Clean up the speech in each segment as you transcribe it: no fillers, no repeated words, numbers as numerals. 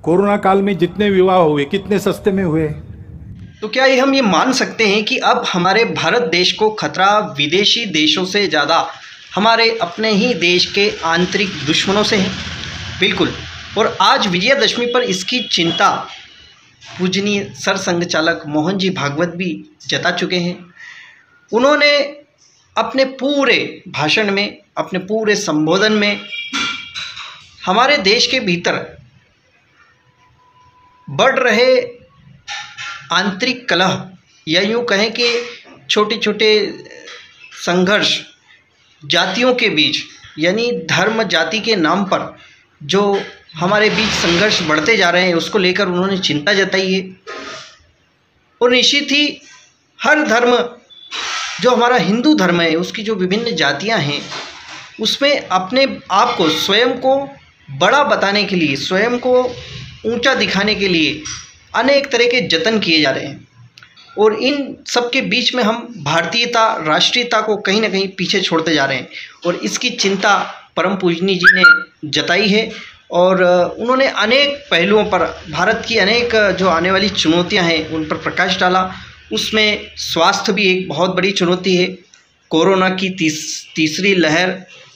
Corona काल में जितने विवाह हुए कितने सस्ते में हुए। तो क्या हम ये मान सकते हैं कि अब हमारे भारत देश को खतरा विदेशी देशों से ज़्यादा हमारे अपने ही देश के आंतरिक दुश्मनों से है? बिल्कुल। और आज विजयादशमी पर इसकी चिंता पूजनीय सरसंघ चालक मोहन जी भागवत भी जता चुके हैं। उन्होंने अपने पूरे भाषण में, अपने पूरे संबोधन में हमारे देश के भीतर बढ़ रहे आंतरिक कलह या यूँ कहें कि छोटे छोटे संघर्ष जातियों के बीच, यानी धर्म जाति के नाम पर जो हमारे बीच संघर्ष बढ़ते जा रहे हैं, उसको लेकर उन्होंने चिंता जताई है। और निश्चित ही हर धर्म, जो हमारा हिंदू धर्म है, उसकी जो विभिन्न जातियां हैं, उसमें अपने आप को, स्वयं को बड़ा बताने के लिए, स्वयं को ऊंचा दिखाने के लिए अनेक तरह के जतन किए जा रहे हैं। और इन सब के बीच में हम भारतीयता, राष्ट्रीयता को कहीं ना कहीं पीछे छोड़ते जा रहे हैं। और इसकी चिंता परम पूजनीय जी ने जताई है। और उन्होंने अनेक पहलुओं पर, भारत की अनेक जो आने वाली चुनौतियां हैं उन पर प्रकाश डाला। उसमें स्वास्थ्य भी एक बहुत बड़ी चुनौती है, कोरोना की तीसरी लहर,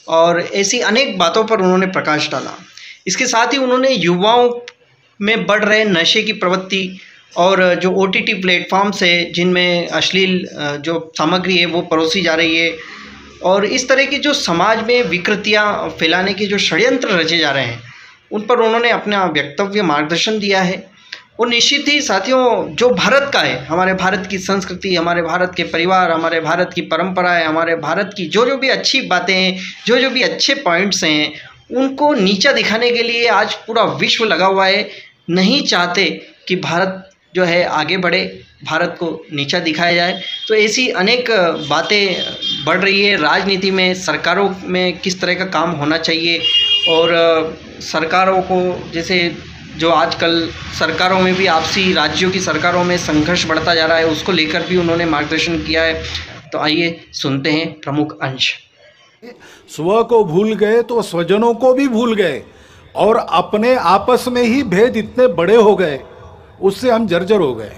और ऐसी अनेक बातों पर उन्होंने प्रकाश डाला। इसके साथ ही उन्होंने युवाओं में बढ़ रहे नशे की प्रवृत्ति और जो OTT प्लेटफॉर्म्स है जिनमें अश्लील जो सामग्री है वो परोसी जा रही है, और इस तरह की जो समाज में विकृतियां फैलाने के जो षड्यंत्र रचे जा रहे हैं, उन पर उन्होंने अपना वक्तव्य, मार्गदर्शन दिया है। और निश्चित ही साथियों, जो भारत का है, हमारे भारत की संस्कृति, हमारे भारत के परिवार, हमारे भारत की परंपराएं, हमारे भारत की जो भी अच्छी बातें हैं, जो भी अच्छे पॉइंट्स हैं, उनको नीचा दिखाने के लिए आज पूरा विश्व लगा हुआ है। नहीं चाहते कि भारत जो है आगे बढ़े, भारत को नीचा दिखाया जाए। तो ऐसी अनेक बातें बढ़ रही है। राजनीति में, सरकारों में किस तरह का काम होना चाहिए, और सरकारों को, जैसे जो आजकल सरकारों में भी आपसी, राज्यों की सरकारों में संघर्ष बढ़ता जा रहा है, उसको लेकर भी उन्होंने मार्गदर्शन किया है। तो आइए सुनते हैं प्रमुख अंश। स्व को भूल गए तो स्वजनों को भी भूल गए, और अपने आपस में ही भेद इतने बड़े हो गए, उससे हम जर्जर हो गए।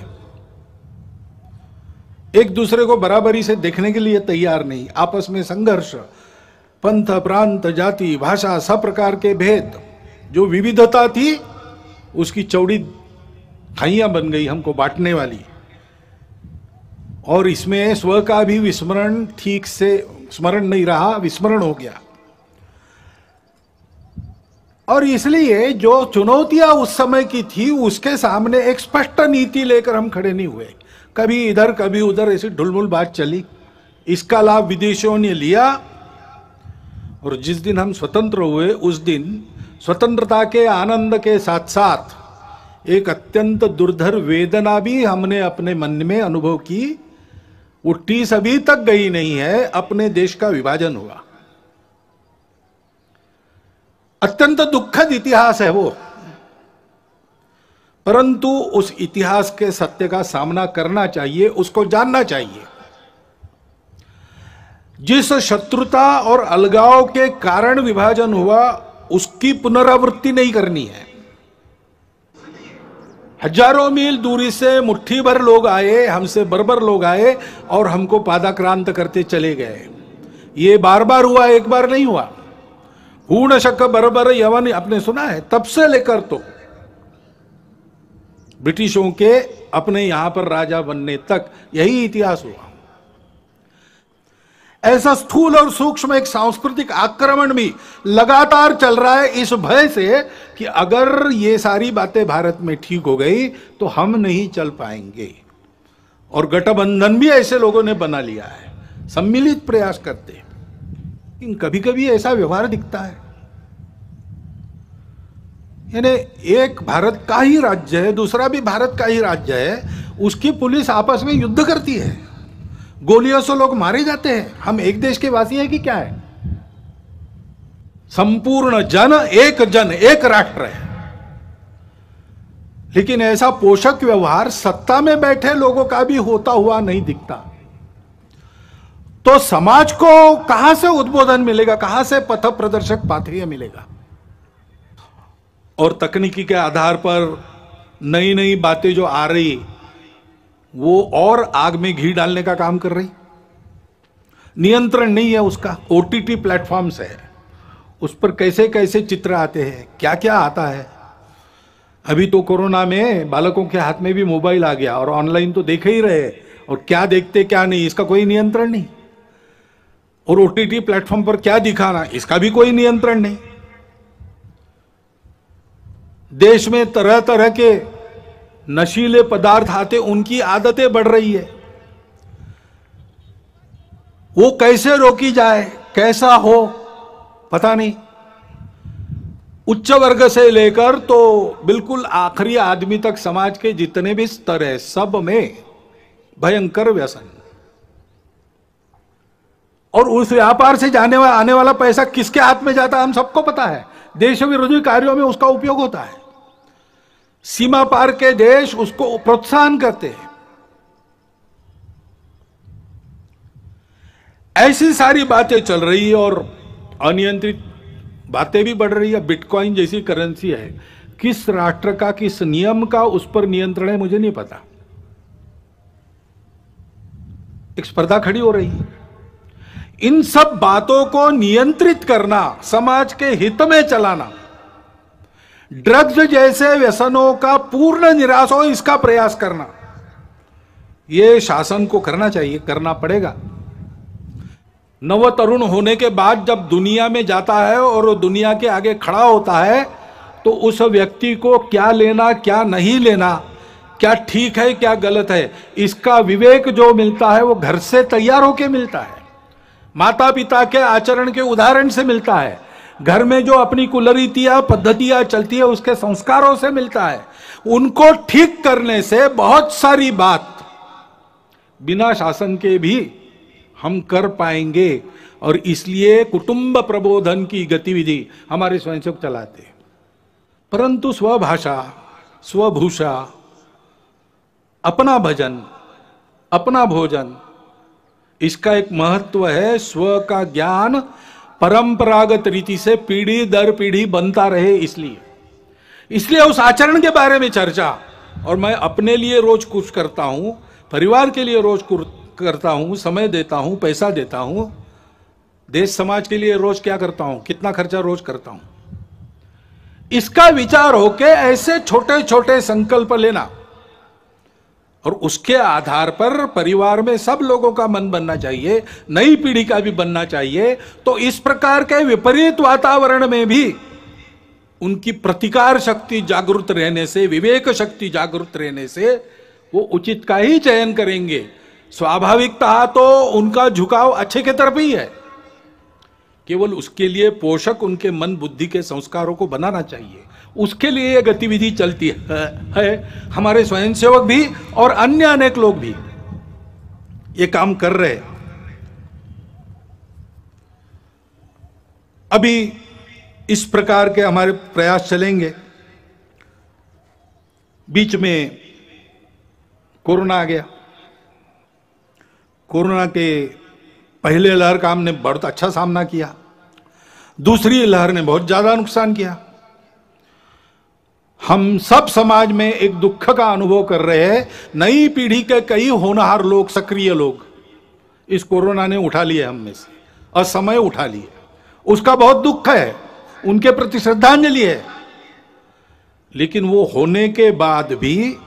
एक दूसरे को बराबरी से देखने के लिए तैयार नहीं, आपस में संघर्ष, पंथ, प्रांत, जाति, भाषा, सब प्रकार के भेद, जो विविधता थी उसकी चौड़ी खाइयां बन गई हमको बांटने वाली। और इसमें स्व का भी विस्मरण, ठीक से स्मरण नहीं रहा, विस्मरण हो गया। और इसलिए जो चुनौतियां उस समय की थी, उसके सामने एक स्पष्ट नीति लेकर हम खड़े नहीं हुए। कभी इधर कभी उधर ऐसी ढुलमुल बात चली, इसका लाभ विदेशियों ने लिया। और जिस दिन हम स्वतंत्र हुए, उस दिन स्वतंत्रता के आनंद के साथ साथ एक अत्यंत दुर्धर वेदना भी हमने अपने मन में अनुभव की। वो टीस अभी तक गई नहीं है, अपने देश का विभाजन हुआ। अत्यंत दुखद इतिहास है वो, परंतु उस इतिहास के सत्य का सामना करना चाहिए, उसको जानना चाहिए। जिस शत्रुता और अलगाव के कारण विभाजन हुआ, उसकी पुनरावृत्ति नहीं करनी है। हजारों मील दूरी से मुट्ठी भर लोग आए, हमसे बर्बर लोग आए और हमको पादाक्रांत करते चले गए। ये बार बार हुआ, एक बार नहीं हुआ। हूण शक बर्बर यवन आपने सुना है, तब से लेकर तो ब्रिटिशों के अपने यहां पर राजा बनने तक यही इतिहास हुआ। ऐसा स्थूल और सूक्ष्म एक सांस्कृतिक आक्रमण भी लगातार चल रहा है, इस भय से कि अगर ये सारी बातें भारत में ठीक हो गई तो हम नहीं चल पाएंगे। और गठबंधन भी ऐसे लोगों ने बना लिया है, सम्मिलित प्रयास करते हैं। लेकिन कभी कभी ऐसा व्यवहार दिखता है, यानी एक भारत का ही राज्य है, दूसरा भी भारत का ही राज्य है, उसकी पुलिस आपस में युद्ध करती है, गोलियों से लोग मारे जाते हैं। हम एक देश के वासी हैं कि क्या है? संपूर्ण जन एक राष्ट्र है। लेकिन ऐसा पोषक व्यवहार सत्ता में बैठे लोगों का भी होता हुआ नहीं दिखता। तो समाज को कहां से उद्बोधन मिलेगा, कहां से पथ प्रदर्शक पाथेय मिलेगा? और तकनीकी के आधार पर नई नई बातें जो आ रही, वो और आग में घी डालने का काम कर रही। नियंत्रण नहीं है उसका। ओटीटी प्लेटफॉर्म्स है, उस पर कैसे कैसे चित्र आते हैं, क्या क्या आता है। अभी तो कोरोना में बालकों के हाथ में भी मोबाइल आ गया और ऑनलाइन तो देख ही रहे, और क्या देखते क्या नहीं इसका कोई नियंत्रण नहीं। और ओटीटी प्लेटफॉर्म पर क्या दिखाना इसका भी कोई नियंत्रण नहीं। देश में तरह तरह के नशीले पदार्थ आते, उनकी आदतें बढ़ रही है। वो कैसे रोकी जाए, कैसा हो, पता नहीं। उच्च वर्ग से लेकर तो बिल्कुल आखिरी आदमी तक समाज के जितने भी स्तर है, सब में भयंकर व्यसन। और उस व्यापार से आने वाला पैसा किसके हाथ में जाता है हम सबको पता है। देश विरोधी कार्यों में उसका उपयोग होता है। सीमा पार के देश उसको प्रोत्साहन करते हैं। ऐसी सारी बातें चल रही है और अनियंत्रित बातें भी बढ़ रही है। बिटकॉइन जैसी करेंसी है, किस राष्ट्र का, किस नियम का उस पर नियंत्रण है मुझे नहीं पता। एक स्पर्धा खड़ी हो रही है। इन सब बातों को नियंत्रित करना, समाज के हित में चलाना, ड्रग्स जैसे व्यसनों का पूर्ण निराश हो इसका प्रयास करना, यह शासन को करना चाहिए, करना पड़ेगा। नव तरुण होने के बाद जब दुनिया में जाता है और दुनिया के आगे खड़ा होता है, तो उस व्यक्ति को क्या लेना क्या नहीं लेना, क्या ठीक है क्या गलत है, इसका विवेक जो मिलता है वो घर से तैयार होके मिलता है, माता पिता के आचरण के उदाहरण से मिलता है, घर में जो अपनी कुलरीतियां पद्धतियां चलती है उसके संस्कारों से मिलता है। उनको ठीक करने से बहुत सारी बात बिना शासन के भी हम कर पाएंगे। और इसलिए कुटुंब प्रबोधन की गतिविधि हमारे स्वयंसेवक चलाते हैं। परंतु स्वभाषा, स्वभूषा, अपना भजन, अपना भोजन, इसका एक महत्व है। स्व का ज्ञान परंपरागत रीति से पीढ़ी दर पीढ़ी बनता रहे, इसलिए उस आचरण के बारे में चर्चा। और मैं अपने लिए रोज कुछ करता हूं, परिवार के लिए रोज करता हूं, समय देता हूं, पैसा देता हूं। देश समाज के लिए रोज क्या करता हूं, कितना खर्चा रोज करता हूं, इसका विचार होके ऐसे छोटे छोटे संकल्प लेना। और उसके आधार पर परिवार में सब लोगों का मन बनना चाहिए, नई पीढ़ी का भी बनना चाहिए। तो इस प्रकार के विपरीत वातावरण में भी उनकी प्रतिकार शक्ति जागृत रहने से, विवेक शक्ति जागृत रहने से वो उचित का ही चयन करेंगे। स्वाभाविकता तो उनका झुकाव अच्छे के तरफ ही है, केवल उसके लिए पोषक उनके मन बुद्धि के संस्कारों को बनाना चाहिए। उसके लिए यह गतिविधि चलती है। हमारे स्वयंसेवक भी और अन्य अनेक लोग भी ये काम कर रहे हैं। अभी इस प्रकार के हमारे प्रयास चलेंगे। बीच में कोरोना आ गया। कोरोना के पहले लहर का हमने बहुत अच्छा सामना किया, दूसरी लहर ने बहुत ज्यादा नुकसान किया। हम सब समाज में एक दुख का अनुभव कर रहे हैं। नई पीढ़ी के कई होनहार लोग, सक्रिय लोग इस कोरोना ने उठा लिए हम में से, असमय उठा लिए। उसका बहुत दुख है, उनके प्रति श्रद्धांजलि है। लेकिन वो होने के बाद भी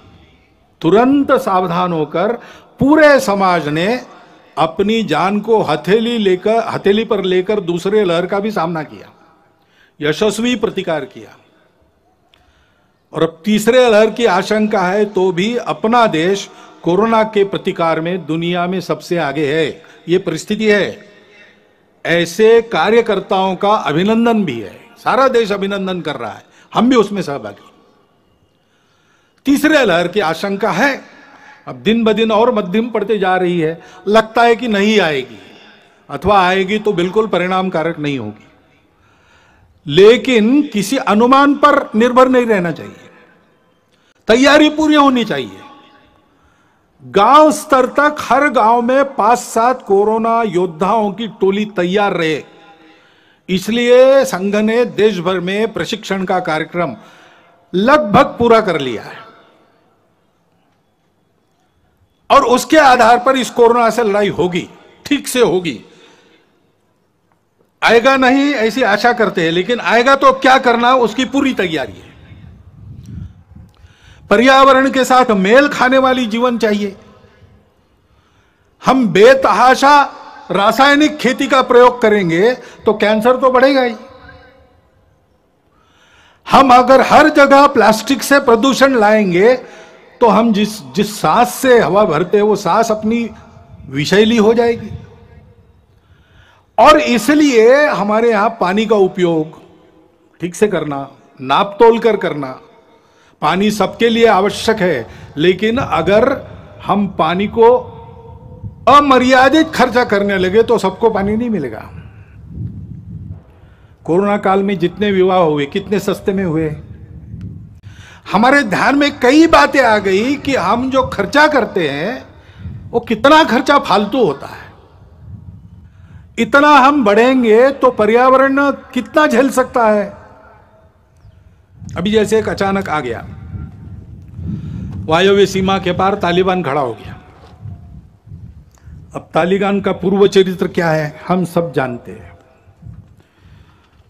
तुरंत सावधान होकर पूरे समाज ने अपनी जान को हथेली पर लेकर दूसरे लहर का भी सामना किया, यशस्वी प्रतिकार किया। और अब तीसरे लहर की आशंका है तो भी अपना देश कोरोना के प्रतिकार में दुनिया में सबसे आगे है। ये परिस्थिति है। ऐसे कार्यकर्ताओं का अभिनंदन भी है, सारा देश अभिनंदन कर रहा है, हम भी उसमें सहभागी। तीसरे लहर की आशंका है, अब दिन ब दिन और मध्यम पड़ते जा रही है। लगता है कि नहीं आएगी, अथवा आएगी तो बिल्कुल परिणामकारक नहीं होगी। लेकिन किसी अनुमान पर निर्भर नहीं रहना चाहिए, तैयारी पूरी होनी चाहिए। गांव स्तर तक हर गांव में 5-7 कोरोना योद्धाओं की टोली तैयार रहे। इसलिए संघ ने देश भर में प्रशिक्षण का कार्यक्रम लगभग पूरा कर लिया है और उसके आधार पर इस कोरोना से लड़ाई होगी, ठीक से होगी। आएगा नहीं ऐसी आशा करते हैं, लेकिन आएगा तो क्या करना उसकी पूरी तैयारी है। पर्यावरण के साथ मेल खाने वाली जीवन चाहिए। हम बेतहाशा रासायनिक खेती का प्रयोग करेंगे तो कैंसर तो बढ़ेगा ही। हम अगर हर जगह प्लास्टिक से प्रदूषण लाएंगे तो हम जिस सांस से हवा भरते हैं वो सांस अपनी विषैली हो जाएगी। और इसलिए हमारे यहां पानी का उपयोग ठीक से करना, नाप तोल कर करना। पानी सबके लिए आवश्यक है, लेकिन अगर हम पानी को अमर्यादित खर्चा करने लगे तो सबको पानी नहीं मिलेगा। कोरोना काल में जितने विवाह हुए कितने सस्ते में हुए। हमारे ध्यान में कई बातें आ गई कि हम जो खर्चा करते हैं वो कितना खर्चा फालतू होता है। इतना हम बढ़ेंगे तो पर्यावरण कितना झेल सकता है। अभी जैसे एक अचानक आ गया, वायव्य सीमा के पार तालिबान खड़ा हो गया। अब तालिबान का पूर्व चरित्र क्या है हम सब जानते हैं,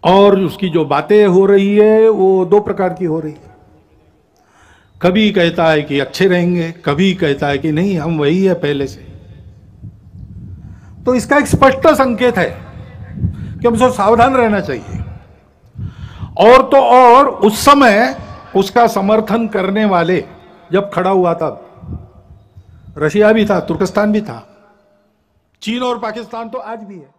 और उसकी जो बातें हो रही है वो दो प्रकार की हो रही है। कभी कहता है कि अच्छे रहेंगे, कभी कहता है कि नहीं हम वही है पहले से। तो इसका एक स्पष्ट संकेत है कि हमसे सावधान रहना चाहिए। और तो और उस समय उसका समर्थन करने वाले जब खड़ा हुआ तब रशिया भी था, तुर्कस्तान भी था, चीन और पाकिस्तान तो आज भी है।